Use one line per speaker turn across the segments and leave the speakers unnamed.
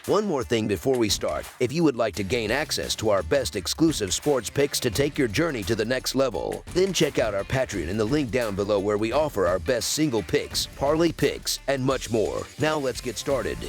One more thing before we start. If you would like to gain access to our best exclusive sports picks to take your journey to the next level, then check out our Patreon in the link down below where we offer our best single picks, parlay picks, and much more. Now let's get started.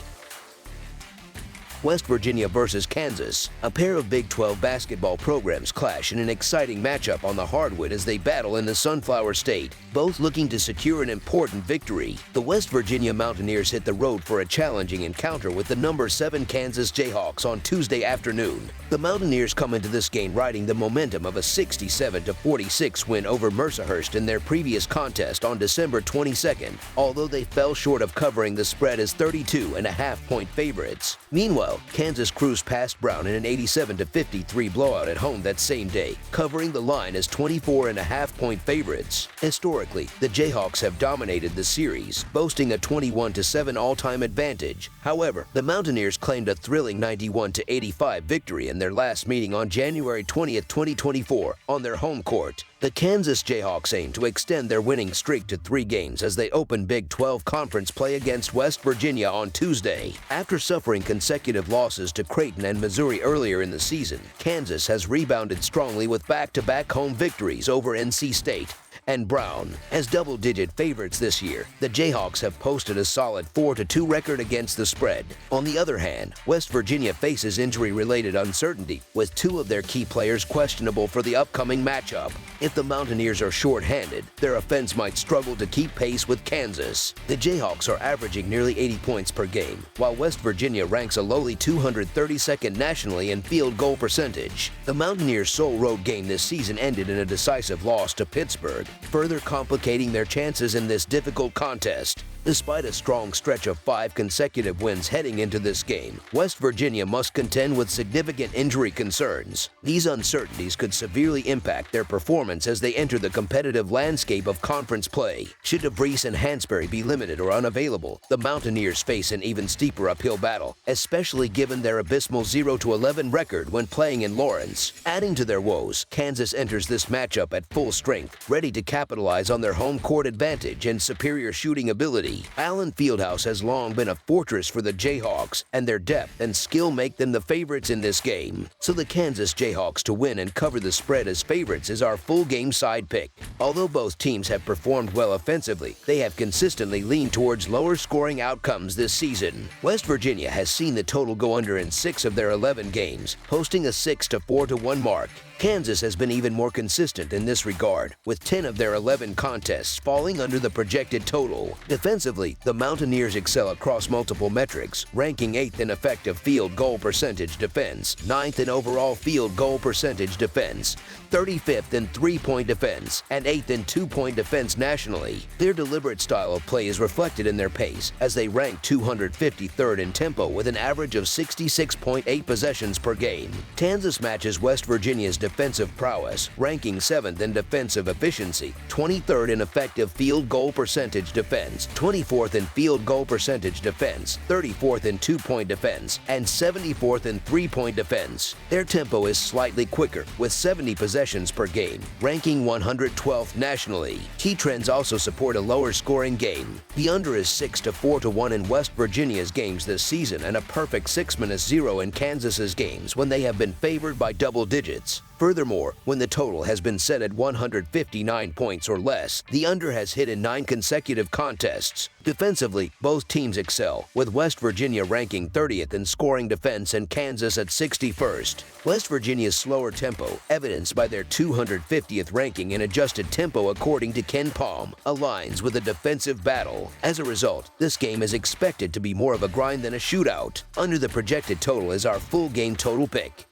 West Virginia versus Kansas. A pair of Big 12 basketball programs clash in an exciting matchup on the hardwood as they battle in the Sunflower State, both looking to secure an important victory. The West Virginia Mountaineers hit the road for a challenging encounter with the number 7 Kansas Jayhawks on Tuesday afternoon. The Mountaineers come into this game riding the momentum of a 67-46 win over Mercyhurst in their previous contest on December 22nd, although they fell short of covering the spread as 32.5-point favorites. Meanwhile, Kansas cruised past Brown in an 87-53 blowout at home that same day, covering the line as 24.5-point favorites. Historically, the Jayhawks have dominated the series, boasting a 21-7 all-time advantage. However, the Mountaineers claimed a thrilling 91-85 victory in their last meeting on January 20, 2024, on their home court. The Kansas Jayhawks aim to extend their winning streak to 3 games as they open Big 12 conference play against West Virginia on Tuesday. After suffering consecutive losses to Creighton and Missouri earlier in the season, Kansas has rebounded strongly with back-to-back home victories over NC State and Brown. As double-digit favorites this year, the Jayhawks have posted a solid 4-2 record against the spread. On the other hand, West Virginia faces injury-related uncertainty, with 2 of their key players questionable for the upcoming matchup. If the Mountaineers are short-handed, their offense might struggle to keep pace with Kansas. The Jayhawks are averaging nearly 80 points per game, while West Virginia ranks a lowly 232nd nationally in field goal percentage. The Mountaineers' sole road game this season ended in a decisive loss to Pittsburgh, further complicating their chances in this difficult contest. Despite a strong stretch of 5 consecutive wins heading into this game, West Virginia must contend with significant injury concerns. These uncertainties could severely impact their performance as they enter the competitive landscape of conference play. Should DeVries and Hansberry be limited or unavailable, the Mountaineers face an even steeper uphill battle, especially given their abysmal 0-11 record when playing in Lawrence. Adding to their woes, Kansas enters this matchup at full strength, ready to capitalize on their home court advantage and superior shooting ability. Allen Fieldhouse has long been a fortress for the Jayhawks, and their depth and skill make them the favorites in this game. So the Kansas Jayhawks to win and cover the spread as favorites is our full game side pick. Although both teams have performed well offensively, they have consistently leaned towards lower scoring outcomes this season. West Virginia has seen the total go under in 6 of their 11 games, posting a 6-4-1 mark. Kansas has been even more consistent in this regard, with 10 of their 11 contests falling under the projected total. Defensively, the Mountaineers excel across multiple metrics, ranking 8th in effective field goal percentage defense, 9th in overall field goal percentage defense, 35th in 3-point defense, and 8th in 2-point defense nationally. Their deliberate style of play is reflected in their pace, as they rank 253rd in tempo with an average of 66.8 possessions per game. Kansas matches West Virginia's defensive prowess, ranking 7th in defensive efficiency, 23rd in effective field goal percentage defense, 24th in field goal percentage defense, 34th in 2-point defense, and 74th in 3-point defense. Their tempo is slightly quicker, with 70 possessions per game, ranking 112th nationally. Key trends also support a lower scoring game. The under is 6-4-1 in West Virginia's games this season and a perfect 6-0 in Kansas's games when they have been favored by double digits. Furthermore, when the total has been set at 159 points or less, the under has hit in 9 consecutive contests. Defensively, both teams excel, with West Virginia ranking 30th in scoring defense and Kansas at 61st. West Virginia's slower tempo, evidenced by their 250th ranking in adjusted tempo according to Ken Palm, aligns with a defensive battle. As a result, this game is expected to be more of a grind than a shootout. Under the projected total is our full game total pick.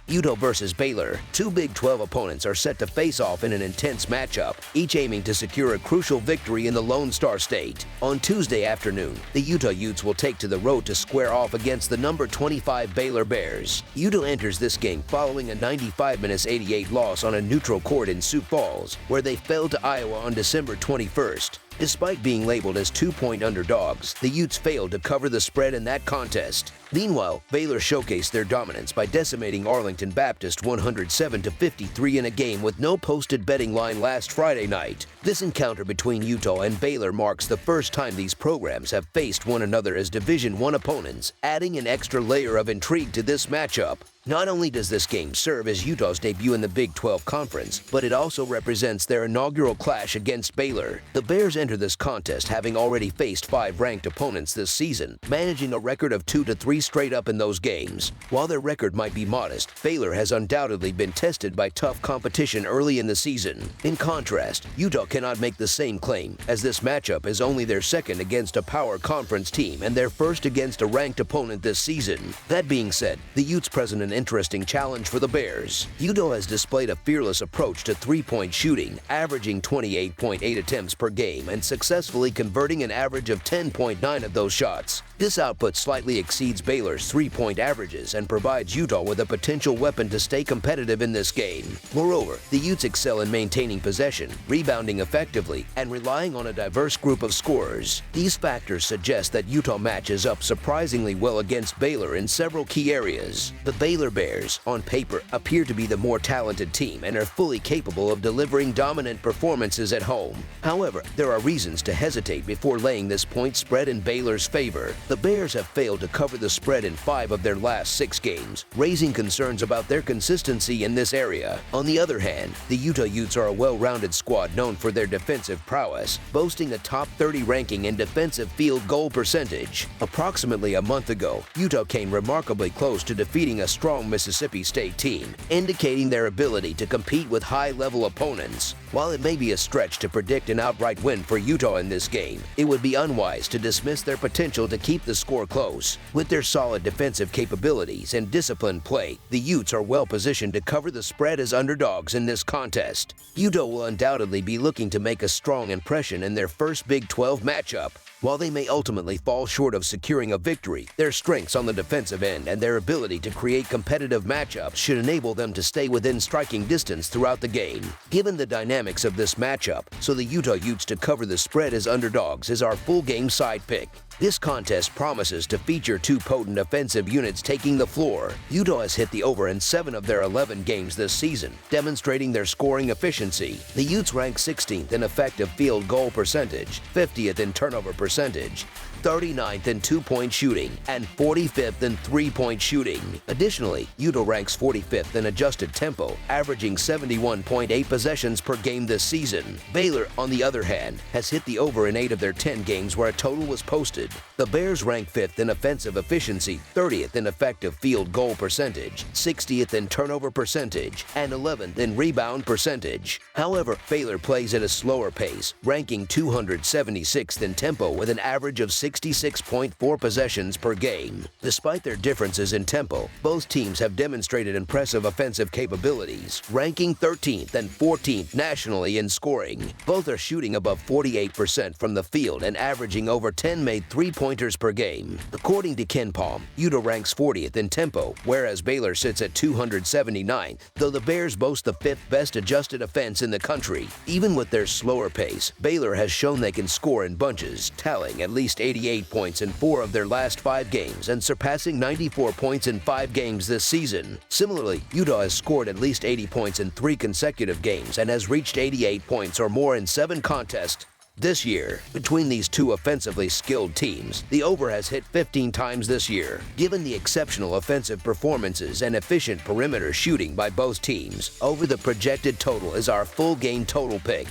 Utah versus Baylor. 2 Big 12 opponents are set to face off in an intense matchup, each aiming to secure a crucial victory in the Lone Star State. On Tuesday afternoon, the Utah Utes will take to the road to square off against the number 25 Baylor Bears. Utah enters this game following a 95-88 loss on a neutral court in Sioux Falls, where they fell to Iowa on December 21st. Despite being labeled as 2-point underdogs, the Utes failed to cover the spread in that contest. Meanwhile, Baylor showcased their dominance by decimating Arlington Baptist 107-53 in a game with no posted betting line last Friday night. This encounter between Utah and Baylor marks the first time these programs have faced one another as Division I opponents, adding an extra layer of intrigue to this matchup. Not only does this game serve as Utah's debut in the Big 12 Conference, but it also represents their inaugural clash against Baylor. The Bears enter this contest having already faced 5 ranked opponents this season, managing a record of 2-3 straight up in those games. While their record might be modest, Baylor has undoubtedly been tested by tough competition early in the season. In contrast, Utah cannot make the same claim, as this matchup is only their second against a power conference team and their first against a ranked opponent this season. That being said, the Utes present an interesting challenge for the Bears. Utah has displayed a fearless approach to three-point shooting, averaging 28.8 attempts per game and successfully converting an average of 10.9 of those shots. This output slightly exceeds Baylor's three-point averages and provides Utah with a potential weapon to stay competitive in this game. Moreover, the Utes excel in maintaining possession, rebounding effectively, and relying on a diverse group of scorers. These factors suggest that Utah matches up surprisingly well against Baylor in several key areas. The Baylor Bears, on paper, appear to be the more talented team and are fully capable of delivering dominant performances at home. However, there are reasons to hesitate before laying this point spread in Baylor's favor. The Bears have failed to cover the spread in 5 of their last 6 games, raising concerns about their consistency in this area. On the other hand, the Utah Utes are a well-rounded squad known for their defensive prowess, boasting a top 30 ranking in defensive field goal percentage. Approximately a month ago, Utah came remarkably close to defeating a strong Mississippi State team, indicating their ability to compete with high-level opponents. While it may be a stretch to predict an outright win for Utah in this game, it would be unwise to dismiss their potential to keep the score close. With their solid defensive capabilities and disciplined play, the Utes are well positioned to cover the spread as underdogs in this contest. Utah will undoubtedly be looking to make a strong impression in their first Big 12 matchup. While they may ultimately fall short of securing a victory, their strengths on the defensive end and their ability to create competitive matchups should enable them to stay within striking distance throughout the game. Given the dynamics of this matchup, so the Utah Utes to cover the spread as underdogs is our full game side pick. This contest promises to feature 2 potent offensive units taking the floor. Utah has hit the over in 7 of their 11 games this season, demonstrating their scoring efficiency. The Utes rank 16th in effective field goal percentage, 50th in turnover percentage, 39th in 2-point shooting, and 45th in 3-point shooting. Additionally, Utah ranks 45th in adjusted tempo, averaging 71.8 possessions per game this season. Baylor, on the other hand, has hit the over in 8 of their 10 games where a total was posted. The Bears rank 5th in offensive efficiency, 30th in effective field goal percentage, 60th in turnover percentage, and 11th in rebound percentage. However, Baylor plays at a slower pace, ranking 276th in tempo with an average of 66.4 possessions per game. Despite their differences in tempo, both teams have demonstrated impressive offensive capabilities, ranking 13th and 14th nationally in scoring. Both are shooting above 48% from the field and averaging over 10 made three-pointers per game. According to KenPom, Utah ranks 40th in tempo, whereas Baylor sits at 279, though the Bears boast the 5th best adjusted offense in the country. Even with their slower pace, Baylor has shown they can score in bunches, tallying at least 88 points in 4 of their last 5 games and surpassing 94 points in 5 games this season. Similarly, Utah has scored at least 80 points in 3 consecutive games and has reached 88 points or more in 7 contests this year. Between these 2 offensively skilled teams, the over has hit 15 times this year. Given the exceptional offensive performances and efficient perimeter shooting by both teams, over the projected total is our full game total pick.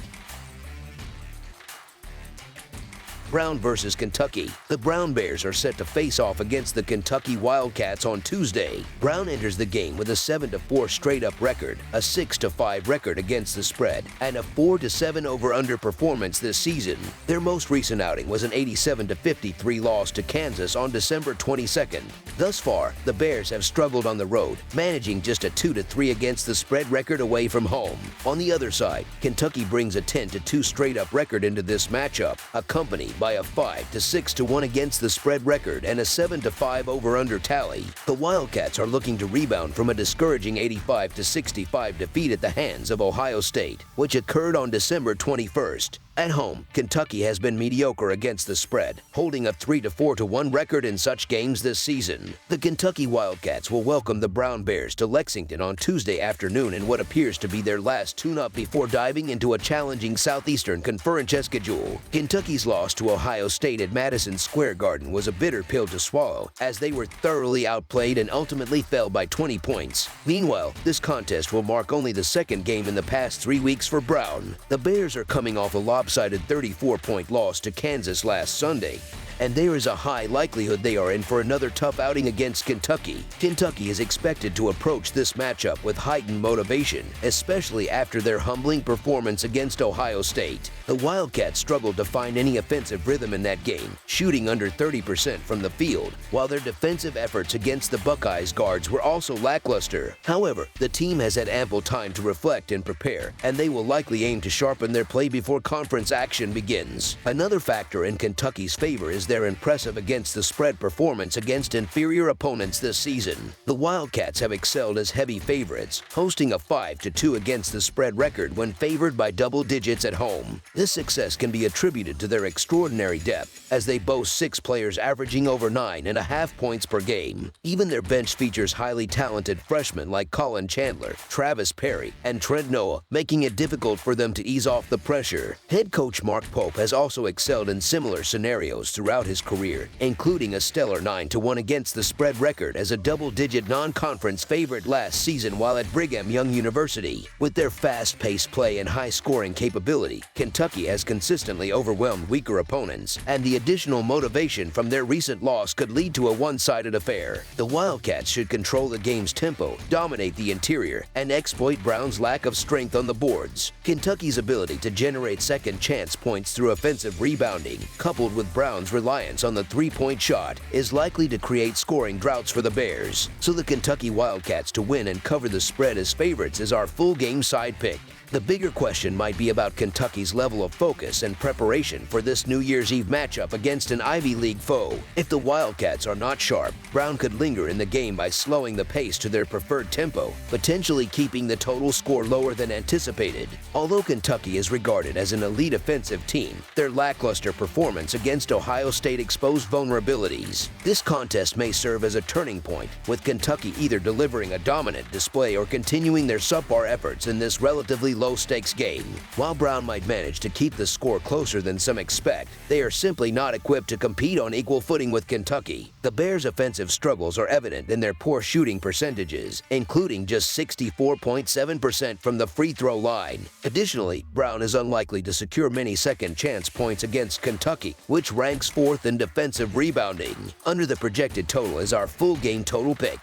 Brown versus Kentucky. The Brown Bears are set to face off against the Kentucky Wildcats on Tuesday. Brown enters the game with a 7-4 straight-up record, a 6-5 record against the spread, and a 4-7 over-under performance this season. Their most recent outing was an 87-53 loss to Kansas on December 22nd. Thus far, the Bears have struggled on the road, managing just a 2-3 against the spread record away from home. On the other side, Kentucky brings a 10-2 straight-up record into this matchup, accompanied by a 5-6-1 against the spread record and a 7-5 over-under tally. The Wildcats are looking to rebound from a discouraging 85-65 defeat at the hands of Ohio State, which occurred on December 21st. At home, Kentucky has been mediocre against the spread, holding a 3-4-1 record in such games this season. The Kentucky Wildcats will welcome the Brown Bears to Lexington on Tuesday afternoon in what appears to be their last tune-up before diving into a challenging Southeastern Conference schedule. Kentucky's loss to Ohio State at Madison Square Garden was a bitter pill to swallow, as they were thoroughly outplayed and ultimately fell by 20 points. Meanwhile, this contest will mark only the second game in the past 3 weeks for Brown. The Bears are coming off a lopsided 34-point loss to Kansas last Sunday, and there is a high likelihood they are in for another tough outing against Kentucky. Kentucky is expected to approach this matchup with heightened motivation, especially after their humbling performance against Ohio State. The Wildcats struggled to find any offensive rhythm in that game, shooting under 30% from the field, while their defensive efforts against the Buckeyes guards were also lackluster. However, the team has had ample time to reflect and prepare, and they will likely aim to sharpen their play before conference action begins. Another factor in Kentucky's favor is their impressive against the spread performance against inferior opponents this season. The Wildcats have excelled as heavy favorites, hosting a 5-2 against the spread record when favored by double digits at home. This success can be attributed to their extraordinary depth, as they boast 6 players averaging over 9.5 points per game. Even their bench features highly talented freshmen like Colin Chandler, Travis Perry, and Trent Noah, making it difficult for them to ease off the pressure. Head coach Mark Pope has also excelled in similar scenarios throughout his career, including a stellar 9-1 against the spread record as a double-digit non-conference favorite last season while at Brigham Young University. With their fast-paced play and high-scoring capability, Kentucky has consistently overwhelmed weaker opponents, and the additional motivation from their recent loss could lead to a one-sided affair. The Wildcats should control the game's tempo, dominate the interior, and exploit Brown's lack of strength on the boards. Kentucky's ability to generate second-chance points through offensive rebounding, coupled with Brown's reliance on the three-point shot, is likely to create scoring droughts for the Bears. So the Kentucky Wildcats to win and cover the spread as favorites is our full game side pick. The bigger question might be about Kentucky's level of focus and preparation for this New Year's Eve matchup against an Ivy League foe. If the Wildcats are not sharp, Brown could linger in the game by slowing the pace to their preferred tempo, potentially keeping the total score lower than anticipated. Although Kentucky is regarded as an elite offensive team, their lackluster performance against Ohio State exposed vulnerabilities. This contest may serve as a turning point, with Kentucky either delivering a dominant display or continuing their subpar efforts in this relatively low-stakes game. While Brown might manage to keep the score closer than some expect, they are simply not equipped to compete on equal footing with Kentucky. The Bears' offensive struggles are evident in their poor shooting percentages, including just 64.7% from the free throw line. Additionally, Brown is unlikely to secure many second-chance points against Kentucky, which ranks 4th in defensive rebounding. Under the projected total is our full game total pick.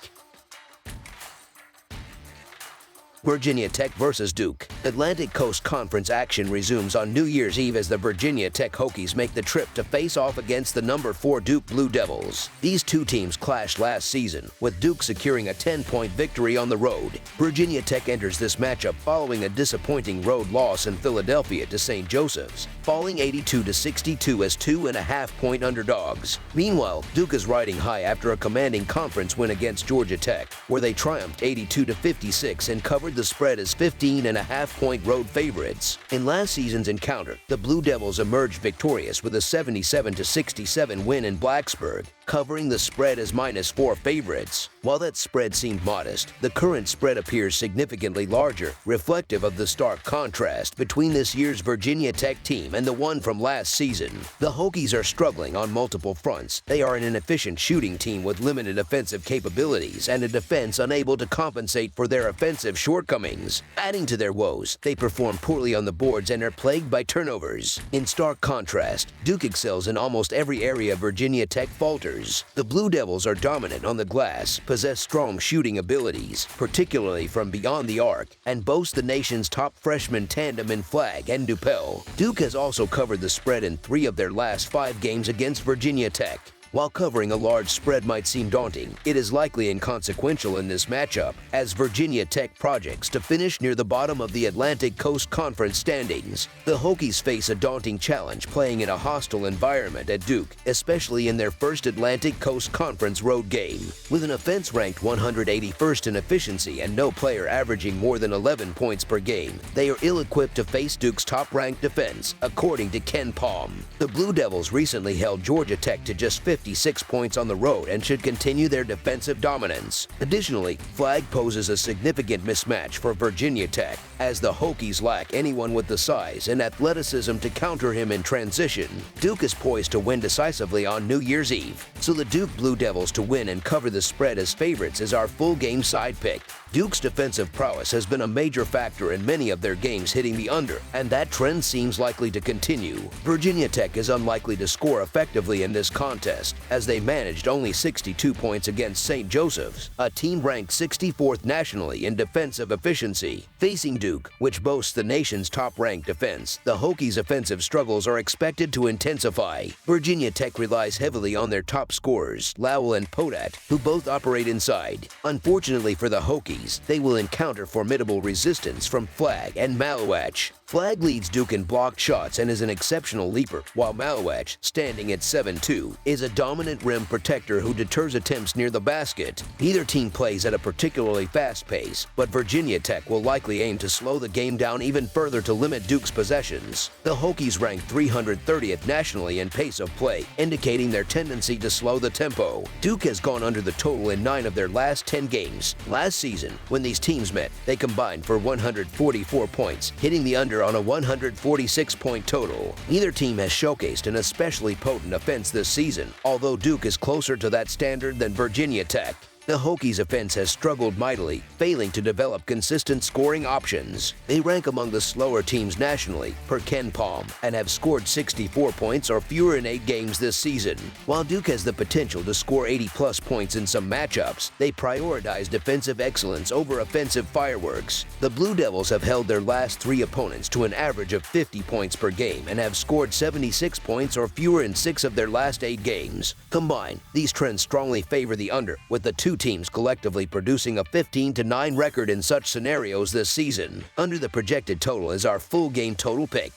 Virginia Tech vs. Duke. Atlantic Coast Conference action resumes on New Year's Eve as the Virginia Tech Hokies make the trip to face off against the number 4 Duke Blue Devils. These two teams clashed last season, with Duke securing a 10-point victory on the road. Virginia Tech enters this matchup following a disappointing road loss in Philadelphia to St. Joseph's, falling 82-62 as 2.5-point underdogs. Meanwhile, Duke is riding high after a commanding conference win against Georgia Tech, where they triumphed 82-56 and covered the spread as 15.5-point road favorites. In last season's encounter, the Blue Devils emerged victorious with a 77-67 win in Blacksburg, covering the spread as -4 favorites. While that spread seemed modest, the current spread appears significantly larger, reflective of the stark contrast between this year's Virginia Tech team and the one from last season. The Hokies are struggling on multiple fronts. They are an inefficient shooting team with limited offensive capabilities and a defense unable to compensate for their offensive shortcomings. Adding to their woes, they perform poorly on the boards and are plagued by turnovers. In stark contrast, Duke excels in almost every area Virginia Tech falters. The Blue Devils are dominant on the glass, possess strong shooting abilities, particularly from beyond the arc, and boast the nation's top freshman tandem in Flagg and Dupel. Duke has also covered the spread in 3 of their last 5 games against Virginia Tech. While covering a large spread might seem daunting, it is likely inconsequential in this matchup, as Virginia Tech projects to finish near the bottom of the Atlantic Coast Conference standings. The Hokies face a daunting challenge playing in a hostile environment at Duke, especially in their first Atlantic Coast Conference road game. With an offense ranked 181st in efficiency and no player averaging more than 11 points per game, they are ill-equipped to face Duke's top-ranked defense, according to Ken Palm. The Blue Devils recently held Georgia Tech to just 56 points on the road and should continue their defensive dominance. Additionally, Flagg poses a significant mismatch for Virginia Tech, as the Hokies lack anyone with the size and athleticism to counter him in transition. Duke is poised to win decisively on New Year's Eve, so the Duke Blue Devils to win and cover the spread as favorites is our full game side pick. Duke's defensive prowess has been a major factor in many of their games hitting the under, and that trend seems likely to continue. Virginia Tech is unlikely to score effectively in this contest, as they managed only 62 points against St. Joseph's, a team ranked 64th nationally in defensive efficiency. Facing Duke, which boasts the nation's top-ranked defense, the Hokies' offensive struggles are expected to intensify. Virginia Tech relies heavily on their top scorers, Lowell and Podat, who both operate inside. Unfortunately for the Hokies, they will encounter formidable resistance from Flagg and Malowach. Flagg leads Duke in blocked shots and is an exceptional leaper, while Malowach, standing at 7'2", is a dominant rim protector who deters attempts near the basket. Neither team plays at a particularly fast pace, but Virginia Tech will likely aim to slow the game down even further to limit Duke's possessions. The Hokies rank 330th nationally in pace of play, indicating their tendency to slow the tempo. Duke has gone under the total in 9 of their last 10 games. Last season, when these teams met, they combined for 144 points, hitting the under on a 146-point total. Neither team has showcased an especially potent offense this season, although Duke is closer to that standard than Virginia Tech. The Hokies' offense has struggled mightily, failing to develop consistent scoring options. They rank among the slower teams nationally, per Ken Palm, and have scored 64 points or fewer in 8 games this season. While Duke has the potential to score 80-plus points in some matchups, they prioritize defensive excellence over offensive fireworks. The Blue Devils have held their last 3 opponents to an average of 50 points per game and have scored 76 points or fewer in 6 of their last 8 games. Combined, these trends strongly favor the under, with the two teams collectively producing a 15-9 record in such scenarios this season. Under the projected total is our full game total pick.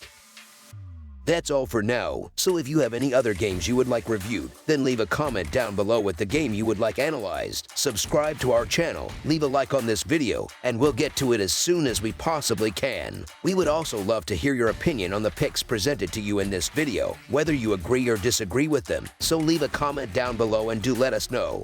That's all for now, so if you have any other games you would like reviewed, then leave a comment down below with the game you would like analyzed. Subscribe to our channel, leave a like on this video, and we'll get to it as soon as we possibly can. We would also love to hear your opinion on the picks presented to you in this video, whether you agree or disagree with them, so leave a comment down below and do let us know.